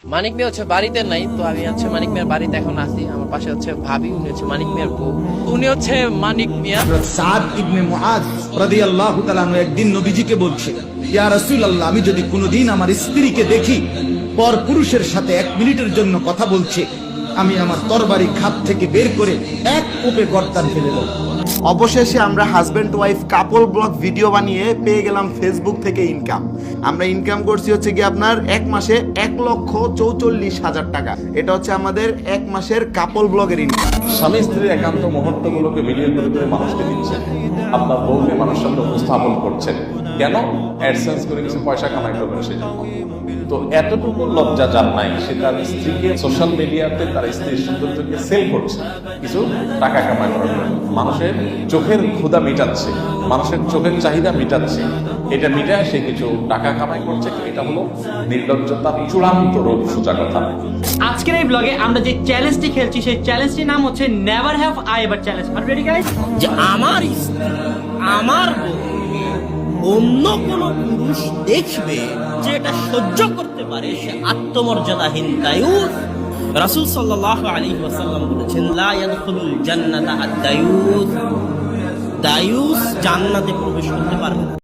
মানিক মিয়া হচ্ছে বাড়িতে নাই, তো আমি হচ্ছে মানিক মিয়ার বাড়িতে এখন আসি। আমার পাশে হচ্ছে ভাবি, উনি হচ্ছে মানিক মিয়ার বউ, উনি হচ্ছে মানিক মিয়া। সাদ ইবনে মুআজ রাদিয়াল্লাহু তাআলা আনহু একদিন নবীজিকে বলছে, ইয়া রাসূলুল্লাহ, আমি যদি কোনোদিন আমার স্ত্রীকে দেখি পর পুরুষের সাথে 1 মিনিটের জন্য কথা বলছে, আমি আমার তরবারি খাপ থেকে বের করে এক কোপে গর্দান ফেলে দেব। অবশেষে আমরা হাজব্যান্ড ওয়াইফ কাপল ব্লগ ভিডিও বানিয়ে পেয়ে গেলাম ফেসবুক থেকে ইনকাম। আমরা ইনকাম করছি হচ্ছে কি আপনার 1 মাসে 1,44,000 টাকা। এটা হচ্ছে আমাদের 1 মাসের কাপল ব্লগের ইনকাম। স্বামী স্ত্রীর একান্ত মুহূর্তগুলোকে ভিডিও করে করে মানুষকে দিচ্ছেন, আপনার বউকে মানুষের সামনে উপস্থাপন করছেন। কেন? অ্যাডসেন্স করে কিছু পয়সা কামাই করবেন সেজন্য। তো এতটুকু লজ্জা যার নাই, সে তার স্ত্রীকে সোশ্যাল মিডিয়াতে তার স্ত্রীর সৌন্দর্যকে সেল করছে কিছু টাকা কামাই করার জন্য। মানুষের চোখের ক্ষুধা মিটাচ্ছে, মানুষের চোখের চাহিদা মিটাচ্ছে, এটা মিটায় সে কিছু টাকা কামাই করছে। এটা হলো নির্লজ্জতার চূড়ান্ত রূপ, সোজা কথা। আজকের এই ব্লগে আমরা যে চ্যালেঞ্জটি খেলছি সেই চ্যালেঞ্জটির নাম হচ্ছে never have I ever challenge. আর রেডি গাইস? যে আমার স্ত্রী, আমার বউ অন্য কোন পুরুষ দেখবে যে এটা সহ্য করতে পারে, সে আত্মমর্যাদাহীন দায়ুস। রাসূল সাল্লাল্লাহু আলাইহি ওয়াসাল্লাম বলেছেন, লা ইয়াদখুলুল জান্নাতা আদ-দায়ুস। দায়ুস জান্নাতে প্রবেশ করতে পারবে না।